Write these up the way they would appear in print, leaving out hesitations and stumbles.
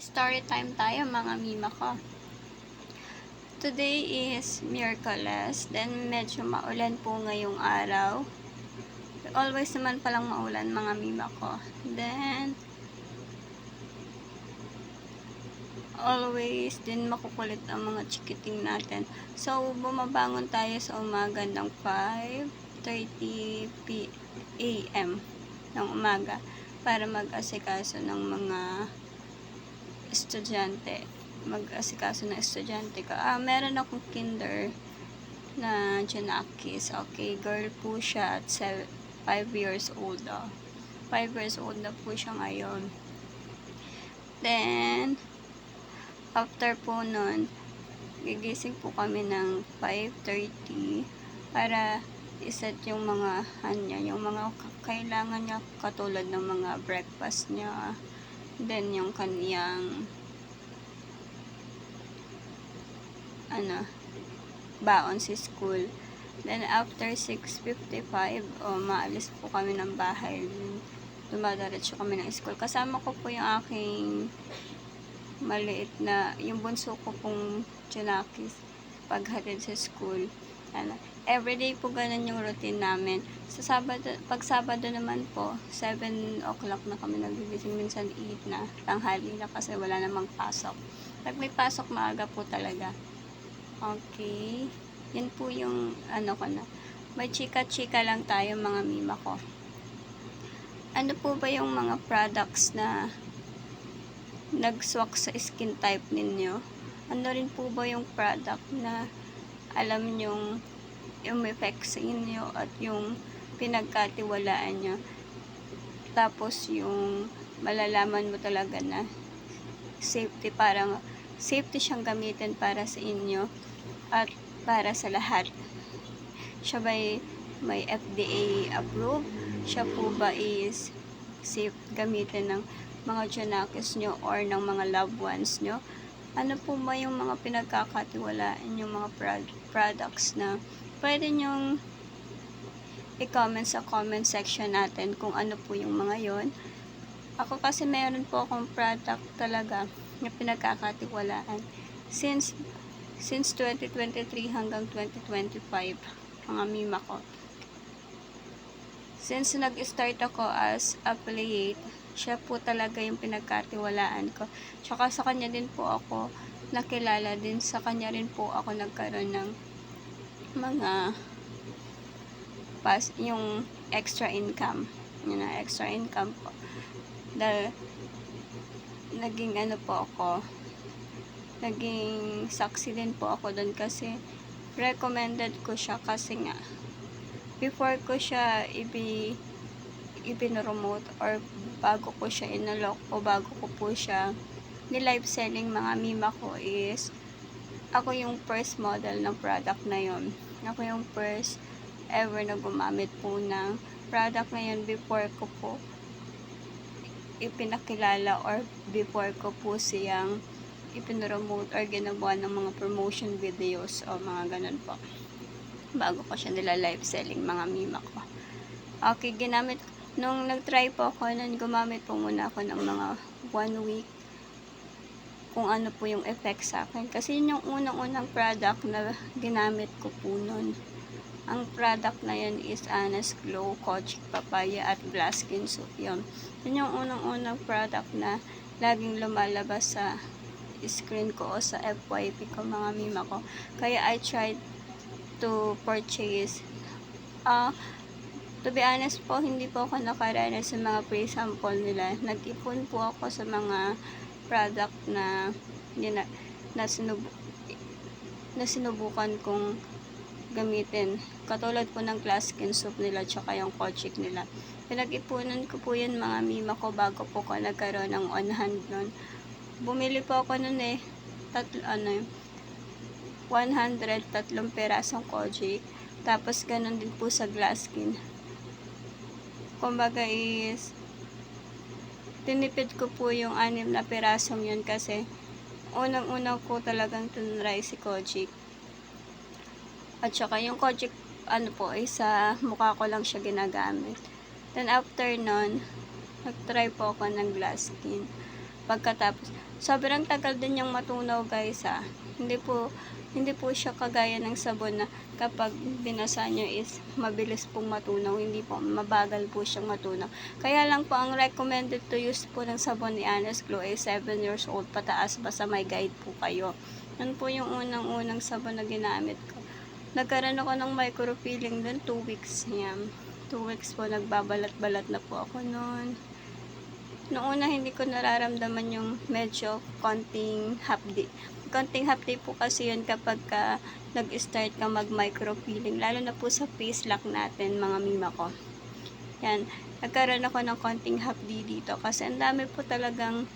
Story time tayo mga mima ko. Today is Miyerkules, then medyo maulan po ngayong araw. Always naman palang maulan mga mima ko. Then, always din makukulit ang mga chikiting natin. So, bumabangon tayo sa umaga ng 5:30 a.m. ng umaga para mag-asikaso ng mga estudyante. Mag-asikaso ng estudyante ko. Meron akong kinder na Janakis. Okay, girl po siya at 5 years old. 5 years old na po siya ngayon. Then, after po nun, gigising po kami ng 5:30 para iset yung mga yung mga kailangan niya, katulad ng mga breakfast niya, then yung kaniyang baon sa school. Then after 6:55, maalis po kami ng bahay. Dumadaretso kami ng school. Kasama ko po yung aking maliit na, yung bunso ko pong Janakis, paghatid sa school. Everyday po ganun yung routine namin. Pag Sabado naman po, 7 o'clock na kami nagigising, minsan 8 na, tanghali na kasi wala namang pasok. Pag may pasok, maaga po talaga. Okay. Yan po yung ko na. May chika-chika lang tayo mga mima ko. Ano po ba yung mga products na nagswak sa skin type ninyo? Ano rin po ba yung product na alam nyong yung effect sa inyo at yung pinagkatiwalaan nyo? Tapos yung malalaman mo talaga na safety, parang safety siyang gamitin para sa inyo at para sa lahat. Siya ba may FDA approved? Siya po ba is safe gamitin ng mga Janakis nyo or ng mga loved ones nyo? Ano po ba yung mga pinagkakatiwalaan yung mga products na pwede nyong i-comment sa comment section natin kung ano po yung mga yon? Ako kasi meron po akong product talaga na pinagkakatiwalaan since 2023 hanggang 2025 mga mima ko. Since nag-start ako as affiliate, siya po talaga yung pinagkatiwalaan ko. Tsaka sa kanya din po ako nakilala, din sa kanya rin po ako nagkaroon ng mga yung extra income. Yun na, extra income po. Naging naging saksi din po ako doon kasi recommended ko siya kasi nga before ko siya ipinromote or bago ko siya inalok o bago ko po siya ni-live selling mga mima ko is ako yung first model ng product na yon. Ako yung first ever na gumamit po ng product na yun before ko po ipinakilala or before ko po siyang ipinromote or ginawa ng mga promotion videos o mga ganun po. Bago ko siya nila live selling mga mima ko. Okay, nung nag-try po ako, gumamit po muna ako ng mga 1 week kung ano po yung effect sa akin. Kasi yun yung unang-unang product na ginamit ko po nun. Ang product na yun is Anna's Glow, Kojic Papaya at Glass Skin Soap. Yun yung unang-unang product na laging lumalabas sa screen ko o sa FYP ko mga mima ko. Kaya I tried to purchase. To be honest po, hindi po ako nakaranas sa mga pre-sample nila. Nag-ipon po ako sa mga product na sinubukan kong gamitin. Katulad po ng Glass Skin Soap nila tsaka yung Kojic nila. Pinag-ipunan ko po yun mga mima ko bago po ko nagkaroon ng on hand nun. Bumili po ako nun 103 perasong Kojic. Tapos ganun din po sa Glass Skin. Kumbaga is tinipid ko po yung 6 na perasong yun kasi unang-unang ko talagang tinry si Kojic. At saka yung Kojic sa mukha ko lang siya ginagamit. Then after nun, nag-try po ako ng Glass Skin. Pagkatapos, sobrang tagal din yung matunaw guys Hindi po siya kagaya ng sabon na kapag binasa nyo is mabilis pong matunaw. Hindi po, mabagal po siyang matunaw. Kaya lang po, ang recommended to use po ng sabon ni Honest Glow ay 7 years old pataas, basta may guide po kayo. Yan po yung unang-unang sabon na ginamit ko. Nagkaroon ako ng micropeeling dun, 2 weeks yan. 2 weeks po, nagbabalat-balat na po ako noon. Noong una, hindi ko nararamdaman yung medyo konting hapdi. Konting hapdi po kasi yun kapag nag-start ka mag-micropeeling. Lalo na po sa face lock natin, mga mima ko. Yan. Nagkaroon ako ng konting hapdi dito. Kasi ang dami po talagang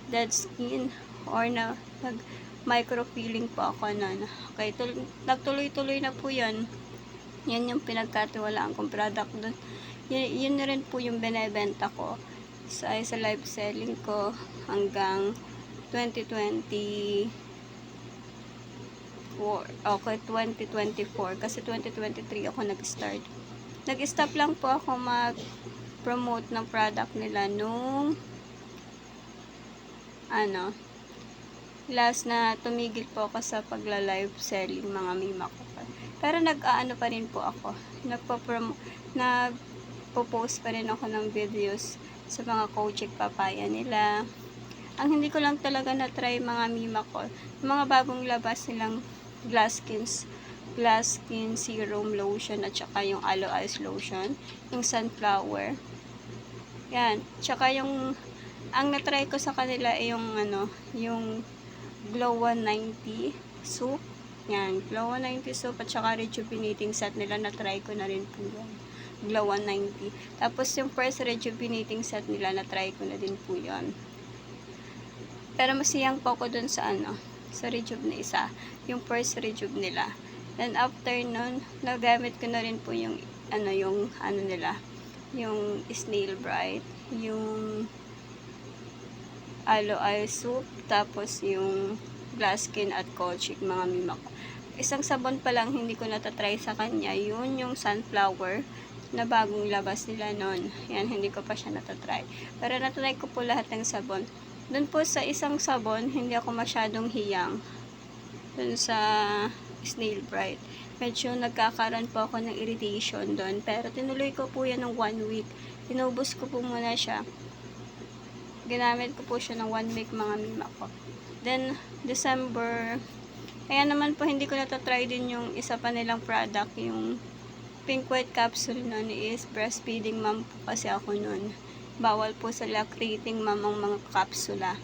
dead skin or na nag-micropeeling po ako nun. Okay, nagtuloy-tuloy na po yun. Yan yung pinagkatiwalaan kong product dun. Yun rin po yung binebenta ko sa live selling ko hanggang 2024. Okay, 2024 kasi 2023 ako nag-start. Nag-stop lang po ako mag-promote ng product nila nung last na tumigil po ako sa pagla-live selling, mga mima ko. Pero nag-aano pa rin po ako. Nagpo-post pa rin ako ng videos sa mga Kojic papaya nila. Ang hindi ko lang talaga na-try, mga mima ko, mga bagong labas nilang glass skin serum lotion at saka yung aloe ice lotion, yung sunflower. Yan, tsaka yung ang na-try ko sa kanila ay yung Glow 190 soup. Yan, Glow 190 soup at saka rejuvenating set nila, na-try ko na rin po yan. Glow 190. Tapos yung first rejuvenating set nila, na-try ko na din po yan. Pero masiyang po ako dun sa sa rejuve na isa. Yung first rejuve nila. Then after nun, nagamit ko na rin po yung nila. Yung Snail Bright. Yung aloe ice soup. Tapos yung glass skin at Kojic, mga mima ko. Isang sabon pa lang hindi ko natatry sa kanya. Yun yung sunflower na bagong labas nila noon. Yan, hindi ko pa siya natatry. Pero natry ko po lahat ng sabon. Doon po sa isang sabon, hindi ako masyadong hiyang. Doon sa Snail Bright. Medyo nagkakaroon po ako ng irritation doon. Pero tinuloy ko po yan ng 1 week. Inubos ko po muna siya. Ginamit ko po siya ng 1 week, mga mima ko. Then, December, kaya naman po hindi ko natatry din yung isa pa nilang product, yung Pink White capsule nun is breastfeeding mom po kasi ako nun. Bawal po sa lactating mom ang mga kapsula.